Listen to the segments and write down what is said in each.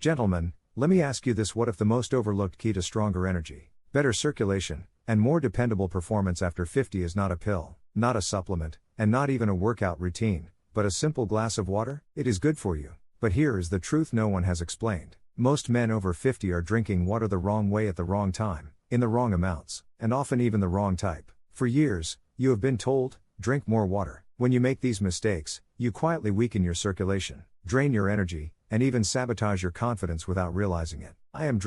Gentlemen, let me ask you this: what if the most overlooked key to stronger energy, better circulation, and more dependable performance after 50 is not a pill, not a supplement, and not even a workout routine, but a simple glass of water? It is good for you. But here is the truth no one has explained. Most men over 50 are drinking water the wrong way at the wrong time, in the wrong amounts, and often even the wrong type. For years, you have been told, drink more water. When you make these mistakes, you quietly weaken your circulation, drain your energy, and even sabotage your confidence without realizing it. I am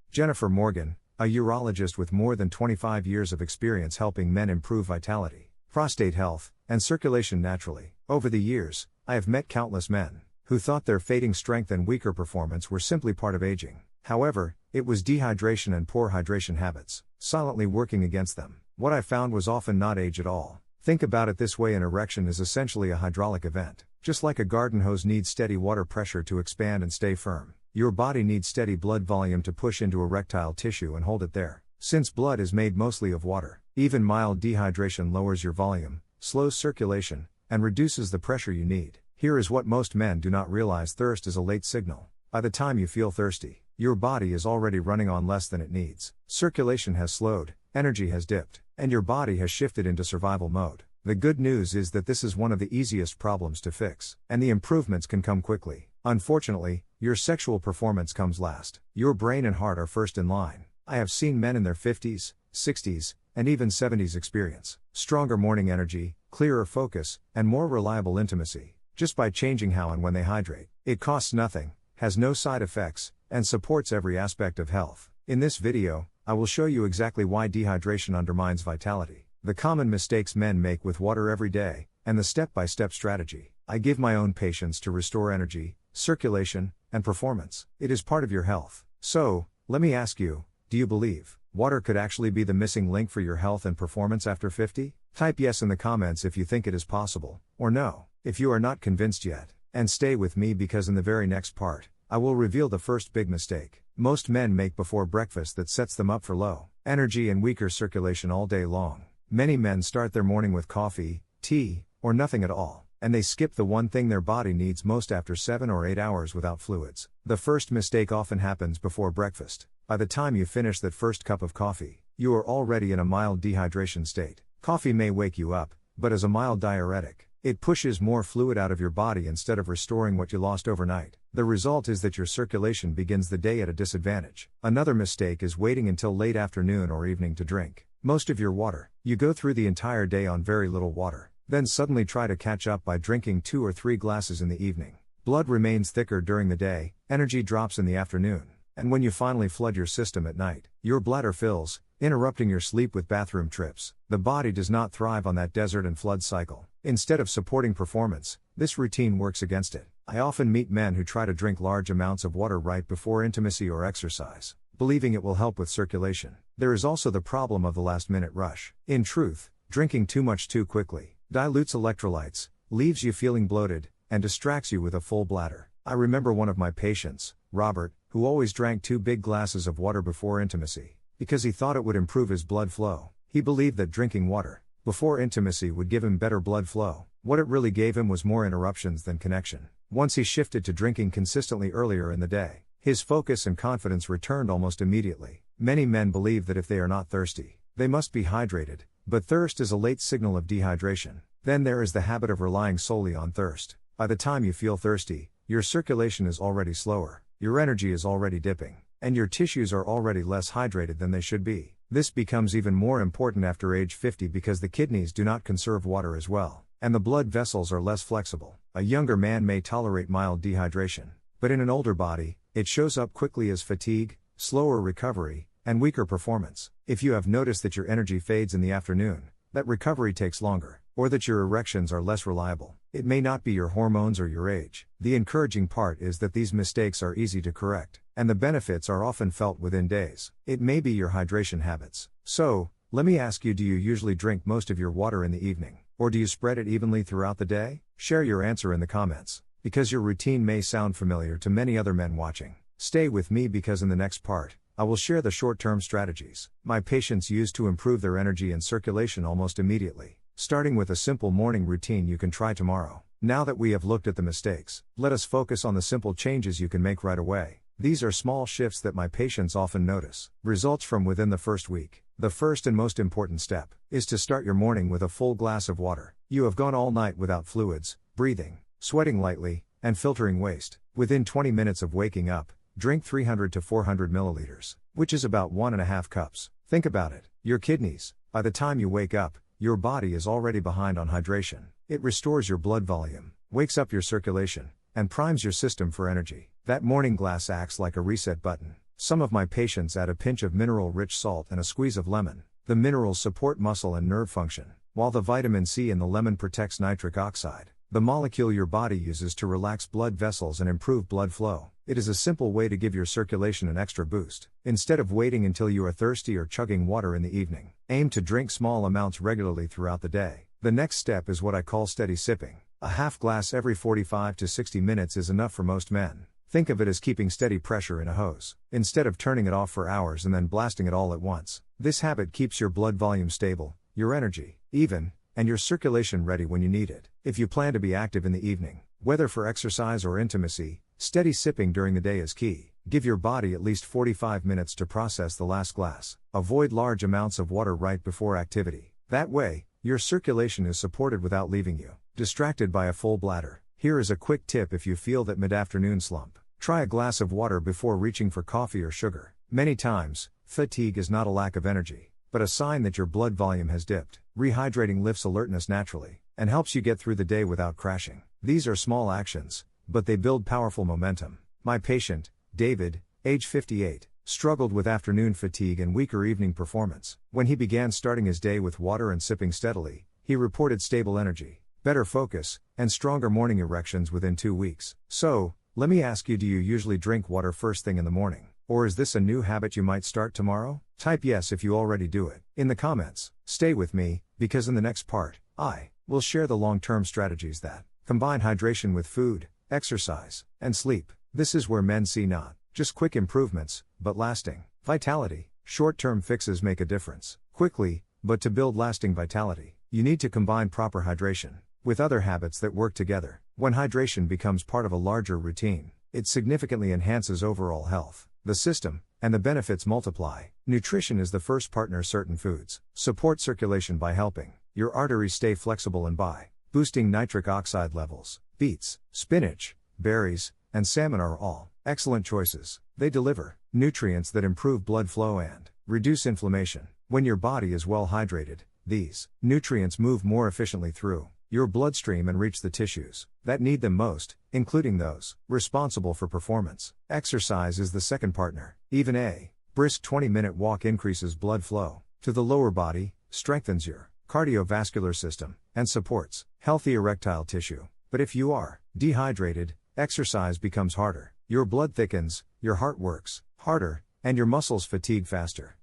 Jennifer Morgan, a urologist with more than 25 years of experience helping men improve vitality, prostate health, and circulation naturally. Over the years, I have met countless men who thought their fading strength and weaker performance were simply part of aging. However, it was dehydration and poor hydration habits silently working against them. What I found was often not age at all. Think about it this way: an erection is essentially a hydraulic event. Just like a garden hose needs steady water pressure to expand and stay firm, your body needs steady blood volume to push into erectile tissue and hold it there. Since blood is made mostly of water, even mild dehydration lowers your volume, slows circulation, and reduces the pressure you need. Here is what most men do not realize: thirst is a late signal. By the time you feel thirsty, your body is already running on less than it needs. Circulation has slowed, energy has dipped, and your body has shifted into survival mode. The good news is that this is one of the easiest problems to fix, and the improvements can come quickly. Unfortunately, your sexual performance comes last. Your brain and heart are first in line. I have seen men in their 50s, 60s, and even 70s experience stronger morning energy, clearer focus, and more reliable intimacy, just by changing how and when they hydrate. It costs nothing, has no side effects, and supports every aspect of health. In this video, I will show you exactly why dehydration undermines vitality, the common mistakes men make with water every day, and the step-by-step strategy I give my own patients to restore energy, circulation, and performance. It is part of your health. So, let me ask you, do you believe water could actually be the missing link for your health and performance after 50? Type yes in the comments if you think it is possible, or no if you are not convinced yet. And stay with me, because in the very next part, I will reveal the first big mistake most men make before breakfast that sets them up for low energy and weaker circulation all day long. Many men start their morning with coffee, tea, or nothing at all, and they skip the one thing their body needs most after 7 or 8 hours without fluids. The first mistake often happens before breakfast. By the time you finish that first cup of coffee, you are already in a mild dehydration state. Coffee may wake you up, but as a mild diuretic, it pushes more fluid out of your body instead of restoring what you lost overnight. The result is that your circulation begins the day at a disadvantage. Another mistake is waiting until late afternoon or evening to drink most of your water. You go through the entire day on very little water, then suddenly try to catch up by drinking 2 or 3 glasses in the evening. Blood remains thicker during the day, energy drops in the afternoon, and when you finally flood your system at night, your bladder fills, interrupting your sleep with bathroom trips. The body does not thrive on that desert and flood cycle. Instead of supporting performance, this routine works against it. I often meet men who try to drink large amounts of water right before intimacy or exercise, believing it will help with circulation. There is also the problem of the last-minute rush. In truth, drinking too much too quickly dilutes electrolytes, leaves you feeling bloated, and distracts you with a full bladder. I remember one of my patients, Robert, who always drank 2 big glasses of water before intimacy, because he thought it would improve his blood flow. He believed that drinking water before intimacy would give him better blood flow. What it really gave him was more interruptions than connection. Once he shifted to drinking consistently earlier in the day, his focus and confidence returned almost immediately. Many men believe that if they are not thirsty, they must be hydrated, but thirst is a late signal of dehydration. Then there is the habit of relying solely on thirst. By the time you feel thirsty, your circulation is already slower, your energy is already dipping, and your tissues are already less hydrated than they should be. This becomes even more important after age 50 because the kidneys do not conserve water as well, and the blood vessels are less flexible. A younger man may tolerate mild dehydration, but in an older body, it shows up quickly as fatigue, slower recovery, and weaker performance. If you have noticed that your energy fades in the afternoon, that recovery takes longer, or that your erections are less reliable, it may not be your hormones or your age. The encouraging part is that these mistakes are easy to correct, and the benefits are often felt within days. It may be your hydration habits. So, let me ask you, do you usually drink most of your water in the evening, or do you spread it evenly throughout the day? Share your answer in the comments, because your routine may sound familiar to many other men watching. Stay with me, because in the next part, I will share the short-term strategies my patients use to improve their energy and circulation almost immediately, starting with a simple morning routine you can try tomorrow. Now that we have looked at the mistakes, let us focus on the simple changes you can make right away. These are small shifts that my patients often notice. Results from within the first week. The first and most important step is to start your morning with a full glass of water. You have gone all night without fluids, breathing, sweating lightly, and filtering waste. Within 20 minutes of waking up, drink 300 to 400 milliliters, which is about 1.5 cups. Think about it. Your kidneys, by the time you wake up, your body is already behind on hydration. It restores your blood volume, wakes up your circulation, and primes your system for energy. That morning glass acts like a reset button. Some of my patients add a pinch of mineral-rich salt and a squeeze of lemon. The minerals support muscle and nerve function, while the vitamin C in the lemon protects nitric oxide, the molecule your body uses to relax blood vessels and improve blood flow. It is a simple way to give your circulation an extra boost. Instead of waiting until you are thirsty or chugging water in the evening, aim to drink small amounts regularly throughout the day. The next step is what I call steady sipping. A half glass every 45 to 60 minutes is enough for most men. Think of it as keeping steady pressure in a hose, instead of turning it off for hours and then blasting it all at once. This habit keeps your blood volume stable, your energy even, and your circulation ready when you need it. If you plan to be active in the evening, whether for exercise or intimacy, steady sipping during the day is key. Give your body at least 45 minutes to process the last glass. Avoid large amounts of water right before activity. That way, your circulation is supported without leaving you distracted by a full bladder. Here is a quick tip if you feel that mid-afternoon slump. Try a glass of water before reaching for coffee or sugar. Many times, fatigue is not a lack of energy, but a sign that your blood volume has dipped. Rehydrating lifts alertness naturally, and helps you get through the day without crashing. These are small actions, but they build powerful momentum. My patient, David, age 58, struggled with afternoon fatigue and weaker evening performance. When he began starting his day with water and sipping steadily, he reported stable energy, better focus, and stronger morning erections within 2 weeks. So, let me ask you, do you usually drink water first thing in the morning? Or is this a new habit you might start tomorrow? Type yes if you already do it in the comments. Stay with me, because in the next part, I will share the long-term strategies that combine hydration with food, exercise, and sleep. This is where men see not just quick improvements, but lasting vitality. Short-term fixes make a difference quickly, but to build lasting vitality, you need to combine proper hydration with other habits that work together. When hydration becomes part of a larger routine, it significantly enhances overall health, the system, and the benefits multiply. Nutrition is the first partner. Certain foods support circulation by helping your arteries stay flexible and by boosting nitric oxide levels. Beets, spinach, berries, and salmon are all excellent choices. They deliver nutrients that improve blood flow and reduce inflammation. When your body is well hydrated, these nutrients move more efficiently through your bloodstream and reach the tissues that need them most, including those responsible for performance. Exercise is the second partner. Even a brisk 20-minute walk increases blood flow to the lower body, strengthens your cardiovascular system, and supports healthy erectile tissue. But if you are dehydrated, exercise becomes harder. Your blood thickens, your heart works harder, and your muscles fatigue faster.